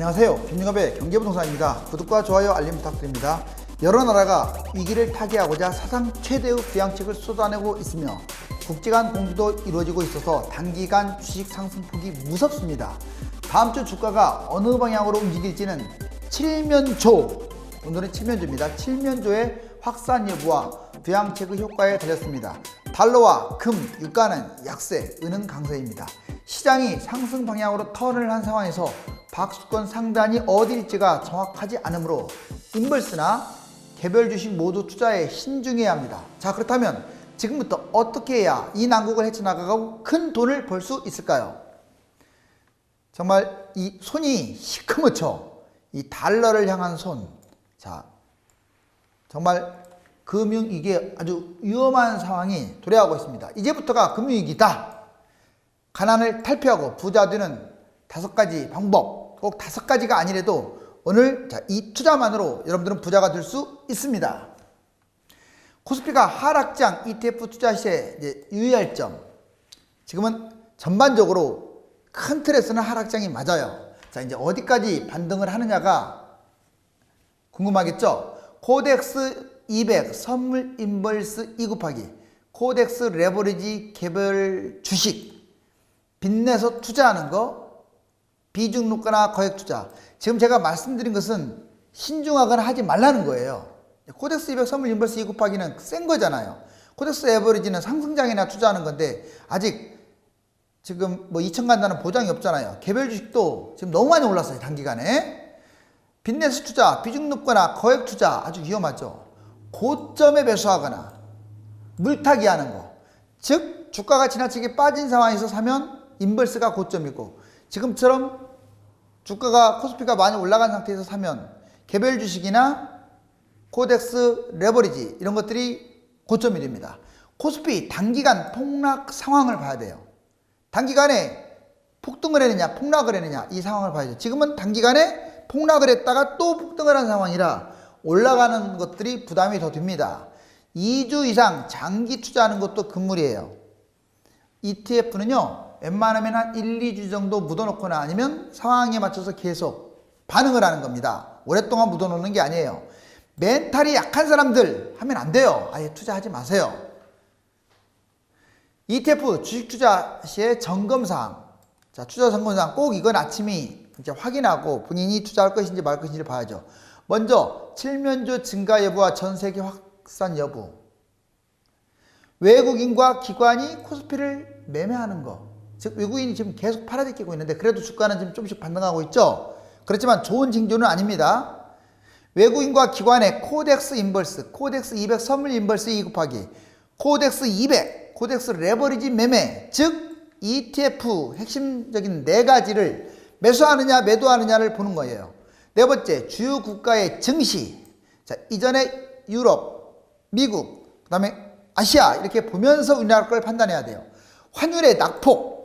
안녕하세요. 김영업의 경제부동산입니다. 구독과 좋아요, 알림 부탁드립니다. 여러 나라가 위기를 타개하고자 사상 최대의 부양책을 쏟아내고 있으며 국제 간 공조도 이루어지고 있어서 단기간 주식 상승폭이 무섭습니다. 다음 주 주가가 어느 방향으로 움직일지는 칠면조, 오늘은 칠면조입니다. 칠면조의 확산 여부와 부양책의 효과에 달렸습니다. 달러와 금, 유가는 약세, 은은 강세입니다. 시장이 상승 방향으로 턴을 한 상황에서 박수권 상단이 어디일지가 정확하지 않으므로 인버스나 개별 주식 모두 투자에 신중해야 합니다. 자, 그렇다면 지금부터 어떻게 해야 이 난국을 헤쳐나가고 큰 돈을 벌 수 있을까요? 정말 이 손이 시커멓죠. 이 달러를 향한 손. 자, 정말 금융위기에 아주 위험한 상황이 도래하고 있습니다. 이제부터가 금융위기다. 가난을 탈피하고 부자 되는 5가지 방법, 꼭 5가지가 아니래도 오늘 이 투자만으로 여러분들은 부자가 될 수 있습니다. 코스피가 하락장 ETF 투자 시에 유의할 점, 지금은 전반적으로 큰 틀에서는 하락장이 맞아요. 자, 이제 어디까지 반등을 하느냐가 궁금하겠죠? 코덱스 200 선물 인버스 2 곱하기 코덱스 레버리지 개별 주식 빚내서 투자하는 거, 비중 높거나 거액 투자. 지금 제가 말씀드린 것은 신중하거나 하지 말라는 거예요. 코덱스 200 선물 인버스 2 곱하기는 센 거잖아요. 코덱스 에버리지는 상승장이나 투자하는 건데 아직 지금 뭐 2천 간다는 보장이 없잖아요. 개별 주식도 지금 너무 많이 올랐어요. 단기간에. 빚내서 투자, 비중 높거나 거액 투자 아주 위험하죠. 고점에 매수하거나 물타기 하는 거. 즉 주가가 지나치게 빠진 상황에서 사면 인버스가 고점이고, 지금처럼 주가가 코스피가 많이 올라간 상태에서 사면 개별 주식이나 코덱스 레버리지 이런 것들이 고점이 됩니다. 코스피 단기간 폭락 상황을 봐야 돼요. 단기간에 폭등을 했느냐 폭락을 했느냐 이 상황을 봐야죠. 지금은 단기간에 폭락을 했다가 또 폭등을 한 상황이라 올라가는 것들이 부담이 더 됩니다. 2주 이상 장기 투자하는 것도 금물이에요. ETF는요 웬만하면 한 1, 2주 정도 묻어놓거나 아니면 상황에 맞춰서 계속 반응을 하는 겁니다. 오랫동안 묻어놓는 게 아니에요. 멘탈이 약한 사람들 하면 안 돼요. 아예 투자하지 마세요. ETF 주식 투자 시의 점검사항. 자, 투자 점검사항 꼭 이건 아침이 이제 확인하고 본인이 투자할 것인지 말 것인지를 봐야죠. 먼저 칠면조 증가 여부와 전세계 확산 여부. 외국인과 기관이 코스피를 매매하는 거. 즉 외국인이 지금 계속 팔아제끼고 있는데 그래도 주가는 지금 조금씩 반등하고 있죠. 그렇지만 좋은 징조는 아닙니다. 외국인과 기관의 코덱스 인버스, 코덱스 200 선물 인버스 2 곱하기 코덱스 200, 코덱스 레버리지 매매, 즉 ETF 핵심적인 4가지를 매수하느냐 매도하느냐를 보는 거예요. 네 번째, 주요 국가의 증시. 자, 이전에 유럽, 미국, 그 다음에 아시아 이렇게 보면서 우리나라 걸 판단해야 돼요. 환율의 낙폭,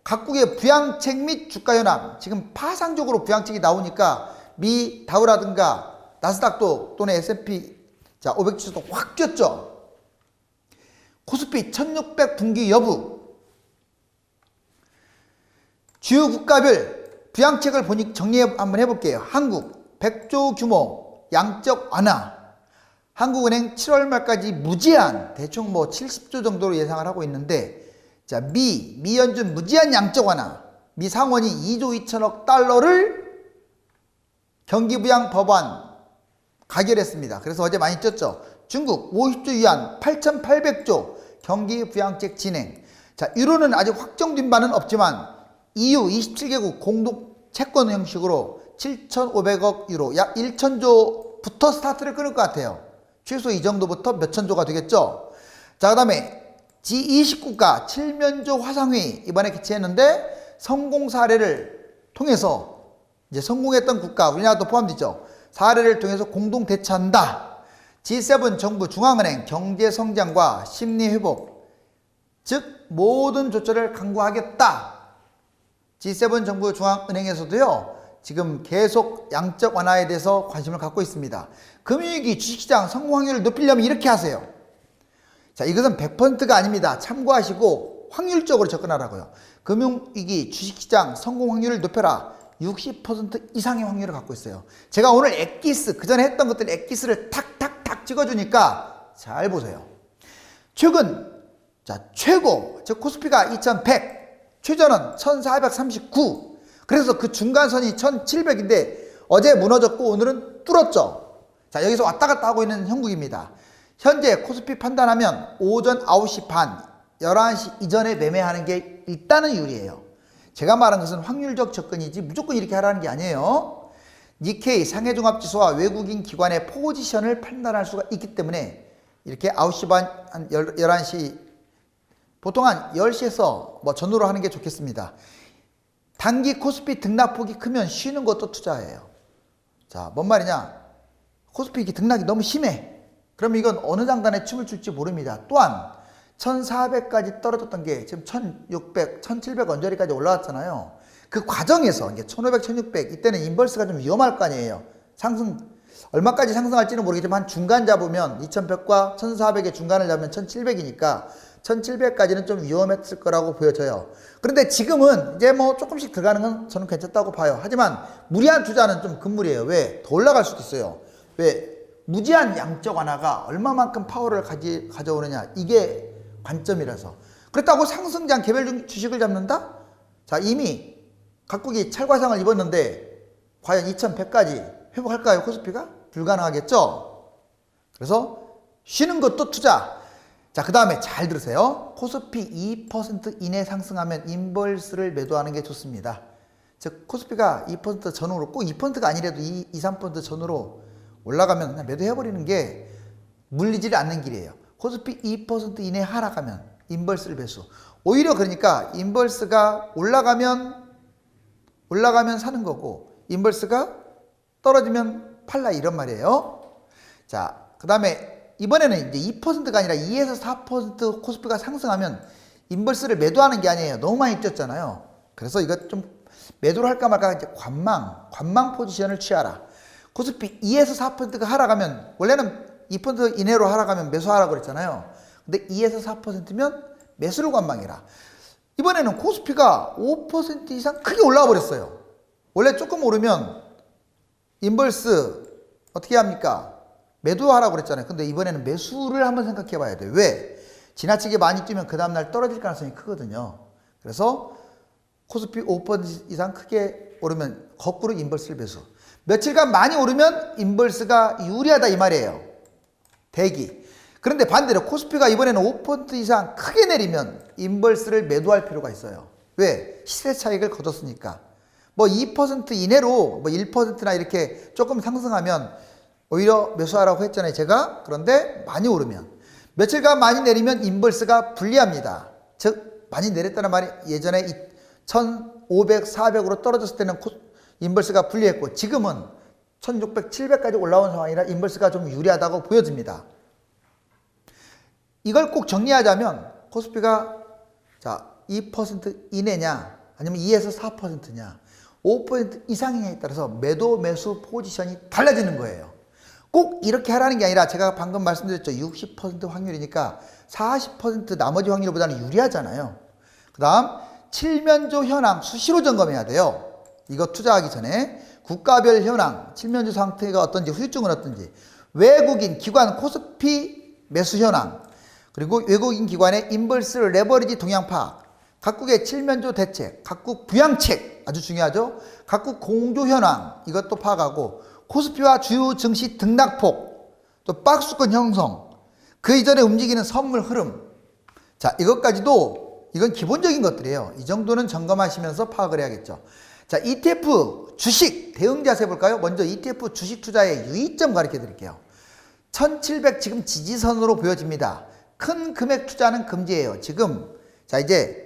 각국의 부양책 및 주가 현황. 지금 파상적으로 부양책이 나오니까 미 다우라든가 나스닥도 또는 S&P 500 지수도 확 뛰었죠. 코스피 1600 분기 여부. 주요 국가별 부양책을 정리 한번 해볼게요. 한국 100조 규모 양적 완화. 한국은행 7월 말까지 무제한 대충 뭐 70조 정도로 예상을 하고 있는데, 자, 미연준 무제한 양적 완화. 미 상원이 2조 2천억 달러를 경기부양 법안 가결했습니다. 그래서 어제 많이 뛰었죠. 중국 50조 위안 8,800조 경기부양책 진행. 자, 유로는 아직 확정된 바는 없지만 EU 27개국 공동 채권 형식으로 7,500억 유로 약 1,000조부터 스타트를 끊을 것 같아요. 최소 이 정도부터 몇천 조가 되겠죠. 자, 그 다음에 G20국가 칠면조 화상회의 이번에 개최했는데 성공 사례를 통해서 이제 성공했던 국가 우리나라도 포함되죠. 사례를 통해서 공동 대처한다. G7 정부 중앙은행 경제 성장과 심리 회복, 즉 모든 조처를 강구하겠다. G7 정부 중앙은행에서도요 지금 계속 양적 완화에 대해서 관심을 갖고 있습니다. 금융위기 주식시장 성공 확률을 높이려면 이렇게 하세요. 자, 이것은 100%가 아닙니다. 참고하시고 확률적으로 접근하라고요. 금융위기 주식시장 성공 확률을 높여라. 60% 이상의 확률을 갖고 있어요. 제가 오늘 엑기스, 그 전에 했던 것들 엑기스를 탁탁탁 찍어주니까 잘 보세요. 최근, 자, 최고, 즉 코스피가 2100, 최저는 1439. 그래서 그 중간선이 1700인데 어제 무너졌고 오늘은 뚫었죠. 자, 여기서 왔다 갔다 하고 있는 형국입니다. 현재 코스피 판단하면 오전 9시 반, 11시 이전에 매매하는 게 일단은 유리해요. 제가 말한 것은 확률적 접근이지 무조건 이렇게 하라는 게 아니에요. 니케이 상해종합지수와 외국인 기관의 포지션을 판단할 수가 있기 때문에 이렇게 9시 반, 한 11시, 보통 한 10시에서 뭐 전후로 하는 게 좋겠습니다. 단기 코스피 등락폭이 크면 쉬는 것도 투자예요. 자, 뭔 말이냐? 코스피 이렇게 등락이 너무 심해. 그럼 이건 어느 장단에 춤을 출지 모릅니다. 또한 1400까지 떨어졌던 게 지금 1600, 1700 언저리까지 올라왔잖아요. 그 과정에서 이게 1500, 1600 이때는 인버스가 좀 위험할 거 아니에요. 상승 얼마까지 상승할지는 모르겠지만 중간 잡으면 2100과 1400의 중간을 잡으면 1700이니까 1700까지는 좀 위험했을 거라고 보여져요. 그런데 지금은 이제 뭐 조금씩 들어가는 건 저는 괜찮다고 봐요. 하지만 무리한 투자는 좀 금물이에요. 왜? 더 올라갈 수도 있어요. 왜? 무제한 양적 완화가 얼마만큼 파워를 가져오느냐, 이게 관점이라서. 그렇다고 상승장 개별 주식을 잡는다? 자, 이미 각국이 찰과상을 입었는데 과연 2100까지 회복할까요? 코스피가? 불가능하겠죠? 그래서 쉬는 것도 투자. 자, 그 다음에 잘 들으세요. 코스피 2% 이내 상승하면 인버스를 매도하는 게 좋습니다. 즉 코스피가 2% 전후로, 꼭 2%가 아니라도 2, 3% 전후로 올라가면 그냥 매도해버리는 게 물리지 않는 길이에요. 코스피 2% 이내 하락하면 인버스를 매수. 오히려 그러니까 인버스가 올라가면 사는 거고 인버스가 떨어지면 팔라, 이런 말이에요. 자, 그 다음에 이번에는 이제 2%가 아니라 2에서 4% 코스피가 상승하면 인버스를 매도하는 게 아니에요. 너무 많이 뛰었잖아요. 그래서 이거 좀 매도를 할까 말까, 이제 관망 포지션을 취하라. 코스피 2에서 4%가 하락하면, 원래는 2% 이내로 하락하면 매수하라고 그랬잖아요. 근데 2에서 4%면 매수를 관망해라. 이번에는 코스피가 5% 이상 크게 올라와 버렸어요. 원래 조금 오르면 인버스 어떻게 합니까? 매도하라고 그랬잖아요. 근데 이번에는 매수를 한번 생각해 봐야 돼요. 왜? 지나치게 많이 뛰면 그 다음날 떨어질 가능성이 크거든요. 그래서 코스피 5% 이상 크게 오르면 거꾸로 인버스를 매수. 며칠간 많이 오르면 인버스가 유리하다, 이 말이에요. 대기. 그런데 반대로 코스피가 이번에는 5% 이상 크게 내리면 인버스를 매도할 필요가 있어요. 왜? 시세 차익을 거뒀으니까. 뭐 2% 이내로 뭐 1%나 이렇게 조금 상승하면 오히려 매수하라고 했잖아요, 제가. 그런데 많이 오르면, 며칠간 많이 내리면 인버스가 불리합니다. 즉 많이 내렸다는 말이, 예전에 1500, 400으로 떨어졌을 때는 인버스가 불리했고 지금은 1600, 700까지 올라온 상황이라 인버스가 좀 유리하다고 보여집니다. 이걸 꼭 정리하자면 코스피가 자 2% 이내냐 아니면 2에서 4%냐 5% 이상이냐에 따라서 매도 매수 포지션이 달라지는 거예요. 꼭 이렇게 하라는 게 아니라 제가 방금 말씀드렸죠. 60% 확률이니까 40% 나머지 확률보다는 유리하잖아요. 그 다음 칠면조 현황 수시로 점검해야 돼요. 이거 투자하기 전에 국가별 현황, 칠면조 상태가 어떤지, 후유증은 어떤지, 외국인 기관 코스피 매수 현황, 그리고 외국인 기관의 인버스 레버리지 동향 파악, 각국의 칠면조 대책, 각국 부양책 아주 중요하죠. 각국 공조 현황 이것도 파악하고, 코스피와 주요 증시 등락폭, 또 박스권 형성, 그 이전에 움직이는 선물 흐름. 자, 이것까지도 이건 기본적인 것들이에요. 이 정도는 점검하시면서 파악을 해야겠죠. 자, ETF 주식 대응 자세 볼까요? 먼저 ETF 주식 투자의 유의점 가르쳐 드릴게요. 1700 지금 지지선으로 보여집니다. 큰 금액 투자는 금지예요. 지금 자 이제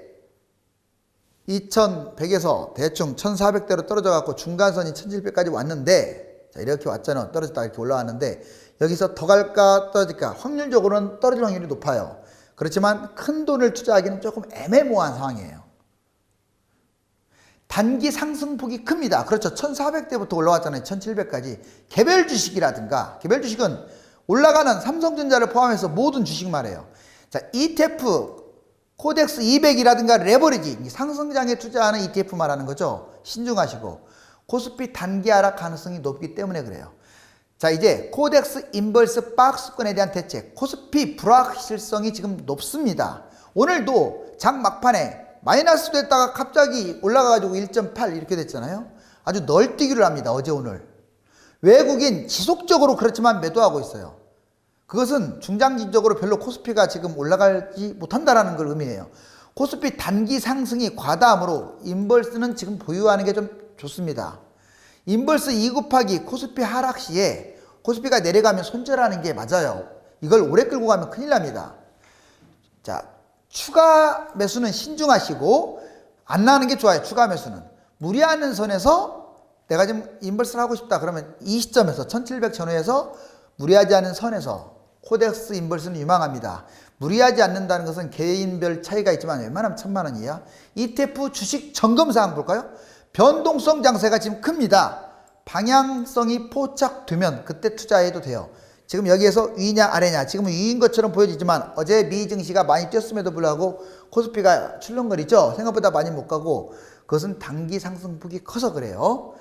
2100에서 대충 1400대로 떨어져 갖고 중간선이 1700까지 왔는데, 자 이렇게 왔잖아요. 떨어졌다 이렇게 올라왔는데 여기서 더 갈까 떨어질까? 확률적으로는 떨어질 확률이 높아요. 그렇지만 큰 돈을 투자하기는 조금 애매모호한 상황이에요. 단기 상승폭이 큽니다. 그렇죠. 1400대부터 올라왔잖아요. 1700까지. 개별 주식이라든가, 개별 주식은 올라가는 삼성전자를 포함해서 모든 주식 말이에요. 자, ETF, 코덱스 200이라든가 레버리지, 상승장에 투자하는 ETF 말하는 거죠. 신중하시고. 코스피 단기 하락 가능성이 높기 때문에 그래요. 자, 이제 코덱스 인버스 박스권에 대한 대책. 코스피 불확실성이 지금 높습니다. 오늘도 장 막판에 마이너스 됐다가 갑자기 올라가가지고 1.8 이렇게 됐잖아요. 아주 널뛰기를 합니다. 어제 오늘. 외국인 지속적으로 그렇지만 매도하고 있어요. 그것은 중장기적으로 별로 코스피가 지금 올라가지 못한다는 걸 의미해요. 코스피 단기 상승이 과다하므로 인버스는 지금 보유하는 게 좀 좋습니다. 인버스 2 곱하기 코스피 하락 시에 코스피가 내려가면 손절하는 게 맞아요. 이걸 오래 끌고 가면 큰일 납니다. 자, 추가 매수는 신중하시고 안 나가는 게 좋아요. 추가 매수는. 무리하는 선에서 내가 지금 인버스를 하고 싶다 그러면 이 시점에서 1700 전후에서 무리하지 않은 선에서 코덱스 인버스는 유망합니다. 무리하지 않는다는 것은 개인별 차이가 있지만 웬만하면 1000만 원 이하. ETF 주식 점검사항 볼까요? 변동성 장세가 지금 큽니다. 방향성이 포착되면 그때 투자해도 돼요. 지금 여기에서 위냐 아래냐 지금은 위인 것처럼 보여지지만 어제 미 증시가 많이 뛰었음에도 불구하고 코스피가 출렁거리죠. 생각보다 많이 못 가고 그것은 단기 상승폭이 커서 그래요.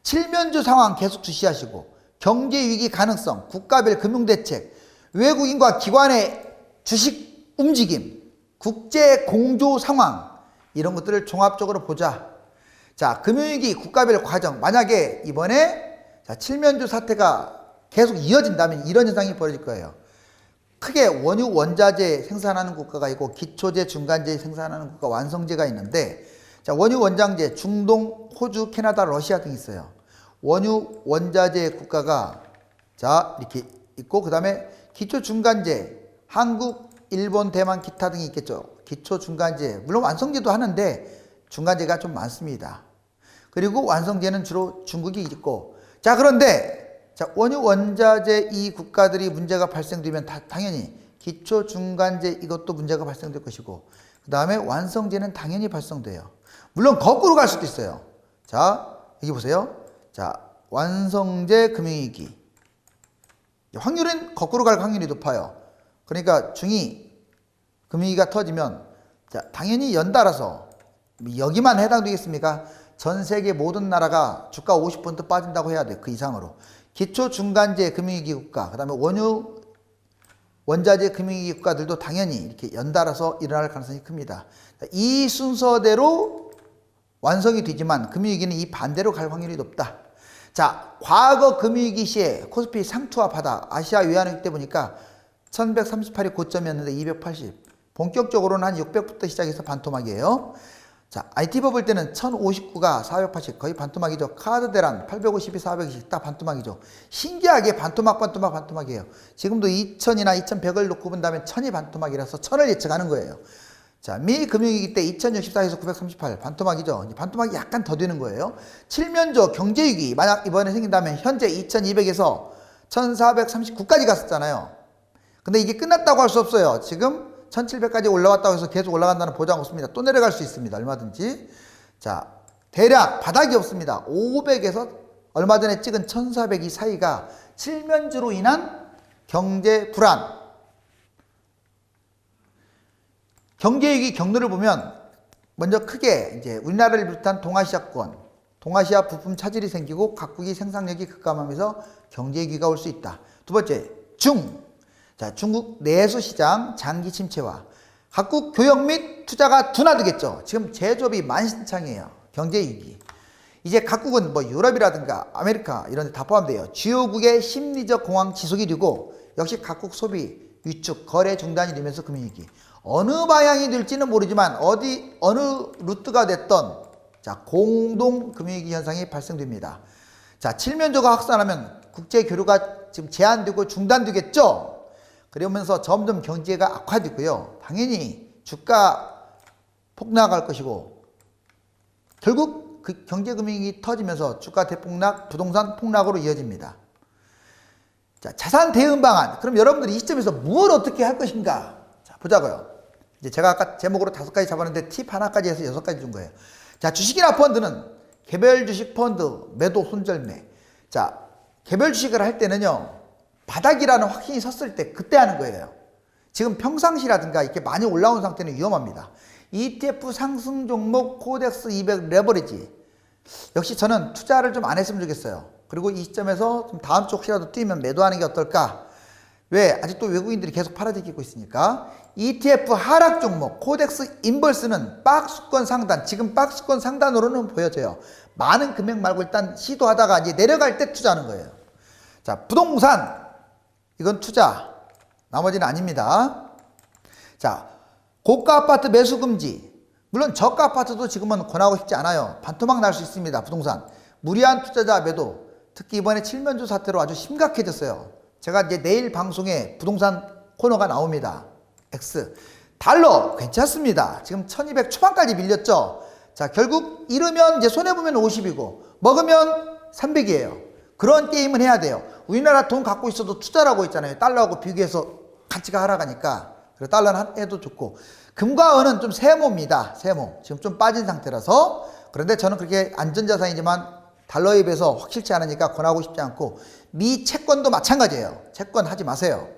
칠면조 상황 계속 주시하시고 경제위기 가능성, 국가별 금융대책, 외국인과 기관의 주식 움직임, 국제 공조 상황 이런 것들을 종합적으로 보자. 자, 금융위기 국가별 과정 만약에 이번에 자, 칠면조 사태가 계속 이어진다면 이런 현상이 벌어질 거예요. 크게 원유 원자재 생산하는 국가가 있고 기초재 중간재 생산하는 국가 완성재가 있는데 자, 원유 원장재 중동, 호주, 캐나다, 러시아 등 있어요. 원유 원자재 국가가 자 이렇게 있고 그 다음에 기초 중간재 한국, 일본, 대만, 기타 등이 있겠죠. 기초 중간재 물론 완성재도 하는데 중간재가 좀 많습니다. 그리고 완성재는 주로 중국이 있고 자 그런데 자 원유 원자재 이 국가들이 문제가 발생되면 당연히 기초 중간재 이것도 문제가 발생될 것이고 그 다음에 완성재는 당연히 발생돼요. 물론 거꾸로 갈 수도 있어요. 자 여기 보세요. 자 완성재 금융위기 확률은 거꾸로 갈 확률이 높아요. 그러니까 중위 금융위기가 터지면 자 당연히 연달아서 여기만 해당되겠습니까? 전 세계 모든 나라가 주가 50% 빠진다고 해야 돼. 그 이상으로. 기초 중간재 금융위기 국가, 그 다음에 원유 원자재 금융위기 국가들도 당연히 이렇게 연달아서 일어날 가능성이 큽니다. 이 순서대로 완성이 되지만 금융위기는 이 반대로 갈 확률이 높다. 자, 과거 금융위기 시에 코스피 상투와 바닥, 아시아 외환위기 때 보니까 1138이 고점이었는데 280. 본격적으로는 한 600부터 시작해서 반토막이에요. 자, IT 버블 때는 1059가 480 거의 반토막이죠. 카드 대란 852, 420 딱 반토막이죠. 신기하게 반토막이에요. 지금도 2000이나 2100을 놓고 본다면 1000이 반토막이라서 1000을 예측하는 거예요. 자, 미 금융위기 때 2064에서 938 반토막이죠. 반토막이 약간 더 되는 거예요. 칠면조 경제위기 만약 이번에 생긴다면 현재 2200에서 1439까지 갔었잖아요. 근데 이게 끝났다고 할 수 없어요. 지금 1700까지 올라왔다고 해서 계속 올라간다는 보장 없습니다. 또 내려갈 수 있습니다. 얼마든지. 자, 대략 바닥이 없습니다. 500에서 얼마 전에 찍은 1400 이 사이가 칠면조로 인한 경제 불안. 경제위기 경로를 보면 먼저 크게 이제 우리나라를 비롯한 동아시아권, 동아시아 부품 차질이 생기고 각국이 생산력이 급감하면서 경제위기가 올 수 있다. 두 번째, 자, 중국 내수 시장 장기 침체와 각국 교역 및 투자가 둔화되겠죠. 지금 제조업이 만신창이에요. 경제위기. 이제 각국은 뭐 유럽이라든가 아메리카 이런 데 다 포함돼요. 주요국의 심리적 공황 지속이 되고 역시 각국 소비 위축, 거래 중단이 되면서 금융위기. 어느 방향이 될지는 모르지만 어느 루트가 됐던 자, 공동 금융위기 현상이 발생됩니다. 자, 칠면조가 확산하면 국제 교류가 지금 제한되고 중단되겠죠. 그러면서 점점 경제가 악화되고요. 당연히 주가 폭락할 것이고 결국 그 경제금융이 터지면서 주가 대폭락, 부동산 폭락으로 이어집니다. 자, 자산 대응 방안. 그럼 여러분들이 이 시점에서 뭘 어떻게 할 것인가? 자, 보자고요. 이제 제가 아까 제목으로 5가지 잡았는데 팁 하나까지 해서 6가지 준 거예요. 자, 주식이나 펀드는 개별 주식 펀드 매도 손절매. 자, 개별 주식을 할 때는요. 바닥이라는 확신이 섰을 때 그때 하는 거예요. 지금 평상시라든가 이렇게 많이 올라온 상태는 위험합니다. ETF 상승 종목 코덱스 200 레버리지 역시 저는 투자를 좀 안 했으면 좋겠어요. 그리고 이 시점에서 좀 다음 주 혹시라도 뛰면 매도하는 게 어떨까? 왜? 아직도 외국인들이 계속 팔아들이고 있으니까. ETF 하락 종목 코덱스 인버스는 박스권 상단, 지금 박스권 상단으로는 보여져요. 많은 금액 말고 일단 시도하다가 이제 내려갈 때 투자하는 거예요. 자, 부동산 이건 투자, 나머지는 아닙니다. 자, 고가 아파트 매수 금지. 물론 저가 아파트도 지금은 권하고 싶지 않아요. 반토막 날 수 있습니다. 부동산 무리한 투자자 매도, 특히 이번에 칠면조 사태로 아주 심각해졌어요. 제가 이제 내일 방송에 부동산 코너가 나옵니다. X 달러 괜찮습니다. 지금 1200 초반까지 밀렸죠. 자, 결국 잃으면 이제 손해보면 50이고 먹으면 300이에요. 그런 게임은 해야 돼요. 우리나라 돈 갖고 있어도 투자라고 있잖아요. 달러하고 비교해서 가치가 하락하니까. 그래서 달러는 해도 좋고, 금과 은은 좀 세모입니다. 세모. 지금 좀 빠진 상태라서. 그런데 저는 그렇게 안전자산이지만 달러에 비해서 확실치 않으니까 권하고 싶지 않고, 미 채권도 마찬가지예요. 채권 하지 마세요.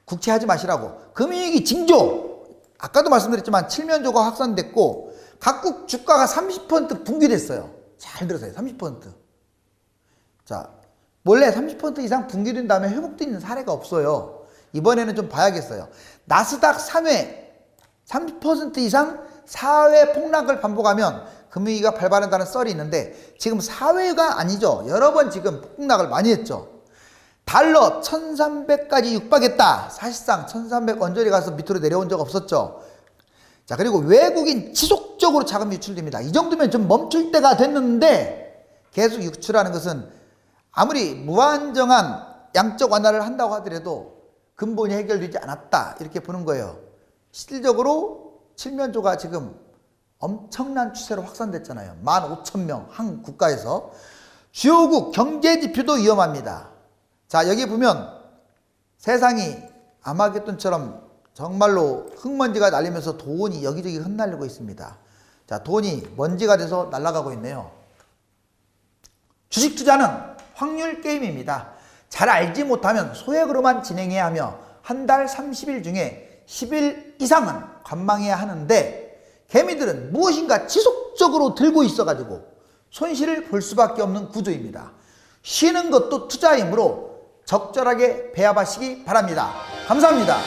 국채 하지 마시라고. 금융위기 징조. 아까도 말씀드렸지만 칠면조가 확산됐고 각국 주가가 30% 붕괴됐어요. 잘 들으세요. 30%. 자, 원래 30% 이상 붕괴된 다음에 회복되는 사례가 없어요. 이번에는 좀 봐야겠어요. 나스닥 3회 30% 이상 4회 폭락을 반복하면 금융위기가 발발한다는 썰이 있는데 지금 4회가 아니죠. 여러 번 지금 폭락을 많이 했죠. 달러 1300까지 육박했다. 사실상 1300 언저리 가서 밑으로 내려온 적 없었죠. 자, 그리고 외국인 지속적으로 자금 유출됩니다. 이 정도면 좀 멈출 때가 됐는데 계속 유출하는 것은 아무리 무한정한 양적 완화를 한다고 하더라도 근본이 해결되지 않았다, 이렇게 보는 거예요. 실질적으로 칠면조가 지금 엄청난 추세로 확산됐잖아요. 15,000명 한 국가에서. 주요국 경제지표도 위험합니다. 자, 여기 보면 세상이 아마겟돈처럼 정말로 흙먼지가 날리면서 돈이 여기저기 흩날리고 있습니다. 자, 돈이 먼지가 돼서 날아가고 있네요. 주식 투자는 확률 게임입니다. 잘 알지 못하면 소액으로만 진행해야 하며 한 달 30일 중에 10일 이상은 관망해야 하는데 개미들은 무엇인가 지속적으로 들고 있어가지고 손실을 볼 수밖에 없는 구조입니다. 쉬는 것도 투자이므로 적절하게 배합하시기 바랍니다. 감사합니다.